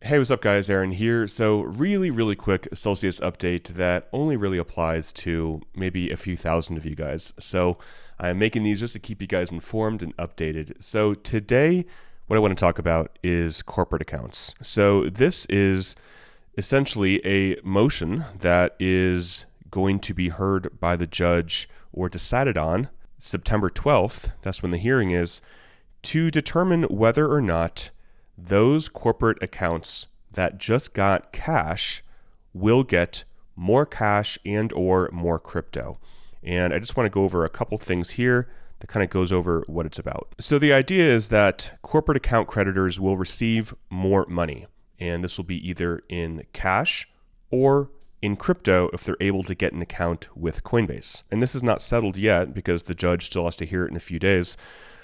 Hey, what's up guys, Aaron here. So really quick Celsius update that only really applies to maybe a few thousand of you guys. So I'm making these just to keep you guys informed and updated. So today, what I want to talk about is corporate accounts. So this is essentially a motion that is going to be heard by the judge or decided on September 12th, that's when the hearing is, to determine whether or not those corporate accounts that just got cash will get more cash and or more crypto. And I just want to go over a couple things here that kind of goes over what it's about. So the idea is that corporate account creditors will receive more money, and this will be either in cash or in crypto if they're able to get an account with Coinbase. And this is not settled yet because the judge still has to hear it in a few days.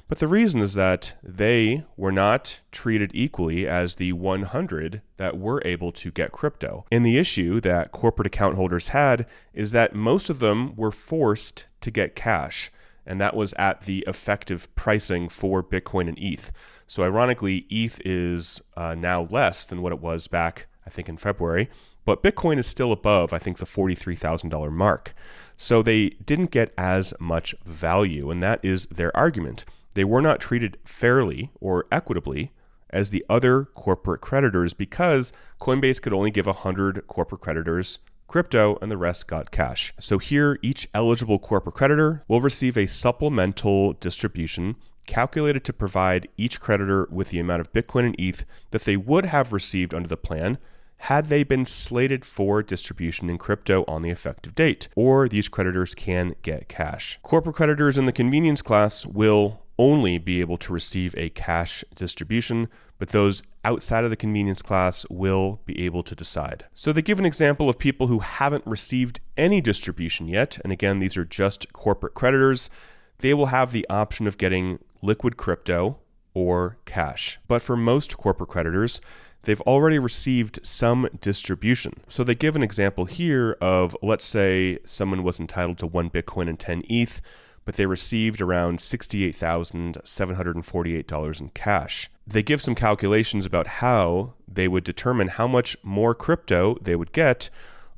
But the reason is that they were not treated equally as the 100 that were able to get crypto. And the issue that corporate account holders had is that most of them were forced to get cash, and that was at the effective pricing for Bitcoin and ETH. So ironically, ETH is now less than what it was back, I think, in February, but Bitcoin is still above, I think, the $43,000 mark. So they didn't get as much value, and that is their argument. They were not treated fairly or equitably as the other corporate creditors because Coinbase could only give 100 corporate creditors crypto and the rest got cash. So here, each eligible corporate creditor will receive a supplemental distribution calculated to provide each creditor with the amount of Bitcoin and ETH that they would have received under the plan had they been slated for distribution in crypto on the effective date, or these creditors can get cash. Corporate creditors in the convenience class will only be able to receive a cash distribution, but those outside of the convenience class will be able to decide. So they give an example of people who haven't received any distribution yet, and again, these are just corporate creditors. They will have the option of getting liquid crypto or cash. But for most corporate creditors, they've already received some distribution. So they give an example here of, let's say someone was entitled to 1 Bitcoin and 10 ETH, but they received around $68,748 in cash. They give some calculations about how they would determine how much more crypto they would get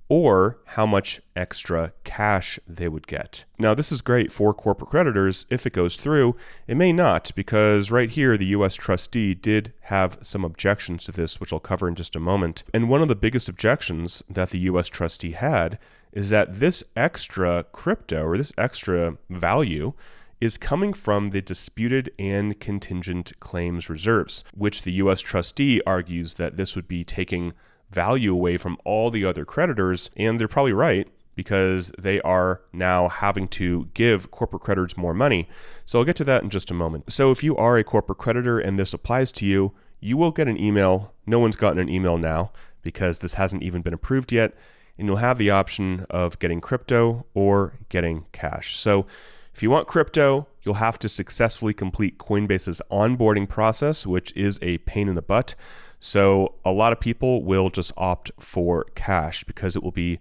or how much extra cash they would get. Now, this is great for corporate creditors if it goes through. It may not, because right here, the US trustee did have some objections to this, which I'll cover in just a moment. And one of the biggest objections that the US trustee had is that this extra crypto or this extra value is coming from the disputed and contingent claims reserves, which the US trustee argues that this would be taking value away from all the other creditors, and they're probably right because they are now having to give corporate creditors more money. So I'll get to that in just a moment. So if you are a corporate creditor and this applies to you, you will get an email. No one's gotten an email now because this hasn't even been approved yet, and you'll have the option of getting crypto or getting cash. So if you want crypto, you'll have to successfully complete Coinbase's onboarding process, which is a pain in the butt. So a lot of people will just opt for cash because it will be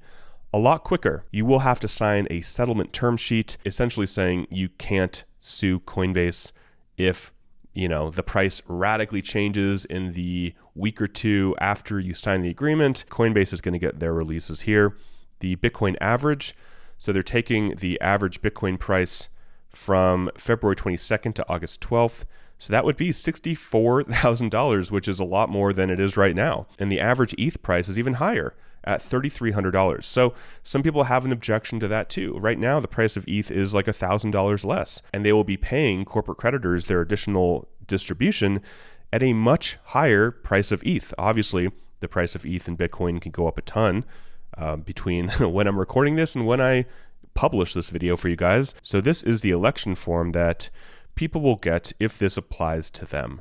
a lot quicker. You will have to sign a settlement term sheet, essentially saying you can't sue Coinbase if the price radically changes in the week or two after you sign the agreement. Coinbase is going to get their releases here. The Bitcoin average, so they're taking the average Bitcoin price from February 22nd to August 12th. So that would be $64,000, which is a lot more than it is right now. And the average ETH price is even higher at $3,300. So some people have an objection to that too. Right now, the price of ETH is like $1,000 less, and they will be paying corporate creditors their additional distribution at a much higher price of ETH. Obviously, the price of ETH and Bitcoin can go up a ton between when I'm recording this and when I publish this video for you guys. So this is the election form that people will get if this applies to them.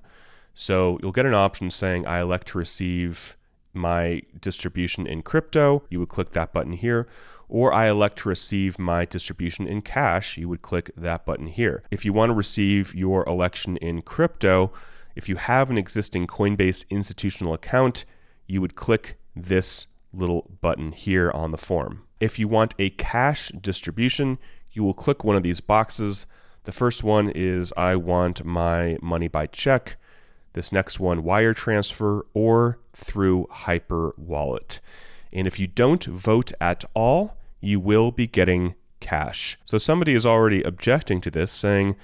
So you'll get an option saying, I elect to receive my distribution in crypto. You would click that button here. Or I elect to receive my distribution in cash. You would click that button here. If you want to receive your election in crypto, if you have an existing Coinbase institutional account, you would click this little button here on the form. If you want a cash distribution, you will click one of these boxes. The first one is I want my money by check. this next one, wire transfer, or through Hyper Wallet. And if you don't vote at all, you will be getting cash. So somebody is already objecting to this, saying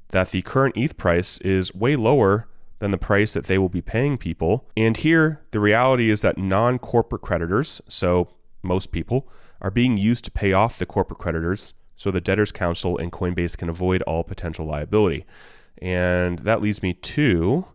that the current ETH price is way lower than the price that they will be paying people. And here, the reality is that non-corporate creditors, so most people, are being used to pay off the corporate creditors so the Debtors Council and Coinbase can avoid all potential liability. And that leads me to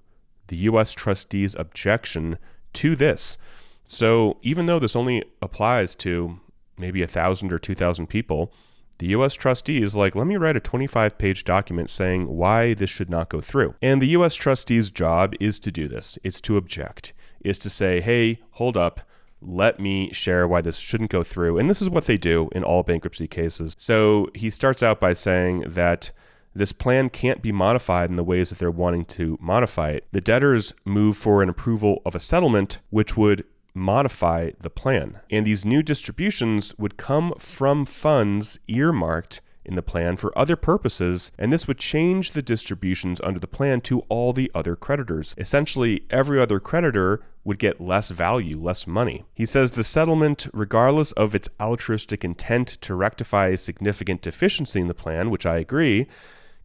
the U.S. trustee's objection to this. So even though this only applies to maybe 1,000 or 2,000 people, the U.S. trustee is like, let me write a 25-page document saying why this should not go through. And the U.S. trustee's job is to do this. It's to object. It's to say, hey, hold up. Let me share why this shouldn't go through. And this is what they do in all bankruptcy cases. So he starts out by saying that this plan can't be modified in the ways that they're wanting to modify it. The debtors move for an approval of a settlement which would modify the plan. And these new distributions would come from funds earmarked in the plan for other purposes, and this would change the distributions under the plan to all the other creditors. Essentially, every other creditor would get less value, less money. He says the settlement, regardless of its altruistic intent to rectify a significant deficiency in the plan, which I agree,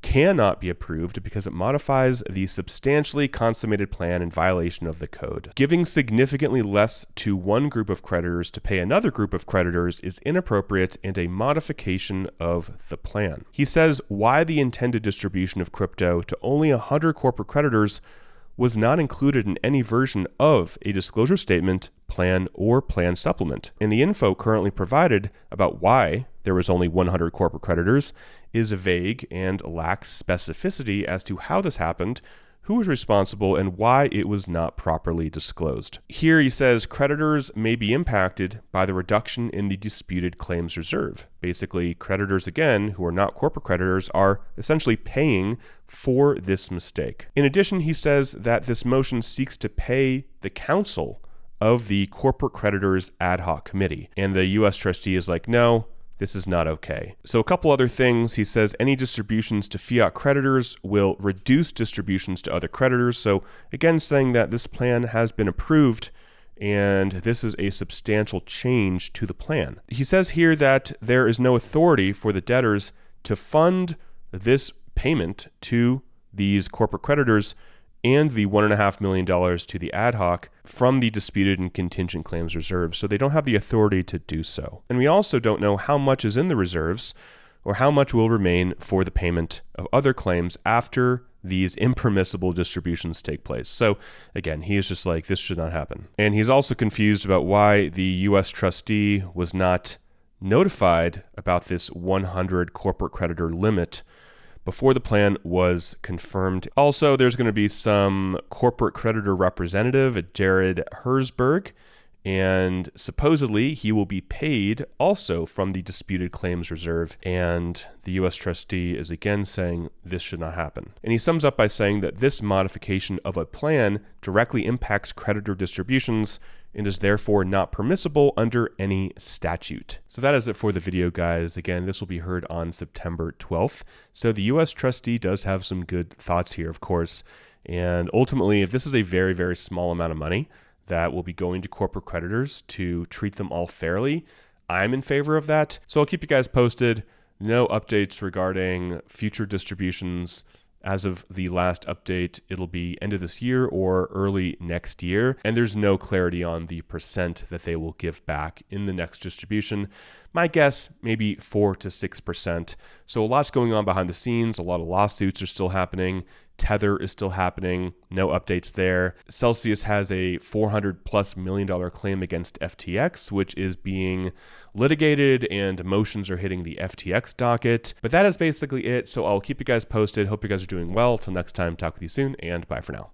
cannot be approved because it modifies the substantially consummated plan in violation of the code. Giving significantly less to one group of creditors to pay another group of creditors is inappropriate and a modification of the plan. He says why the intended distribution of crypto to only 100 corporate creditors was not included in any version of a disclosure statement, plan, or plan supplement. And the info currently provided about why there was only 100 corporate creditors is vague and lacks specificity as to how this happened, who was responsible, and why it was not properly disclosed. Here he says creditors may be impacted by the reduction in the disputed claims reserve. Basically, creditors, again, who are not corporate creditors, are essentially paying for this mistake. In addition, he says that this motion seeks to pay the counsel of the corporate creditors ad hoc committee. And the U.S. trustee is like, no, this is not okay. So a couple other things. He says any distributions to fiat creditors will reduce distributions to other creditors. So again, saying that this plan has been approved and this is a substantial change to the plan. He says here that there is no authority for the debtors to fund this payment to these corporate creditors and the $1.5 million to the ad hoc from the disputed and contingent claims reserve. So they don't have the authority to do so. And we also don't know how much is in the reserves or how much will remain for the payment of other claims after these impermissible distributions take place. So again, he is just like, this should not happen. And he's also confused about why the U.S. trustee was not notified about this 100 corporate creditor limit before the plan was confirmed. Also, there's going to be some corporate creditor representative, Jared Herzberg, and supposedly he will be paid also from the disputed claims reserve. And the U.S. trustee is again saying this should not happen. And he sums up by saying that this modification of a plan directly impacts creditor distributions and is therefore not permissible under any statute. So that is it for the video, guys. Again, this will be heard on September 12th. So the U.S. trustee does have some good thoughts here, of course. And ultimately, if this is a very, very small amount of money that will be going to corporate creditors to treat them all fairly, I'm in favor of that. So I'll keep you guys posted. No updates regarding future distributions. As of the last update, it'll be end of this year or early next year. And there's no clarity on the percent that they will give back in the next distribution. My guess, maybe 4 to 6%. So a lot's going on behind the scenes. A lot of lawsuits are still happening. Tether is still happening. No updates there. Celsius has a $400+ million claim against FTX, which is being litigated, and motions are hitting the FTX docket. But that is basically it. So I'll keep you guys posted. Hope you guys are doing well. Till next time, talk with you soon, and bye for now.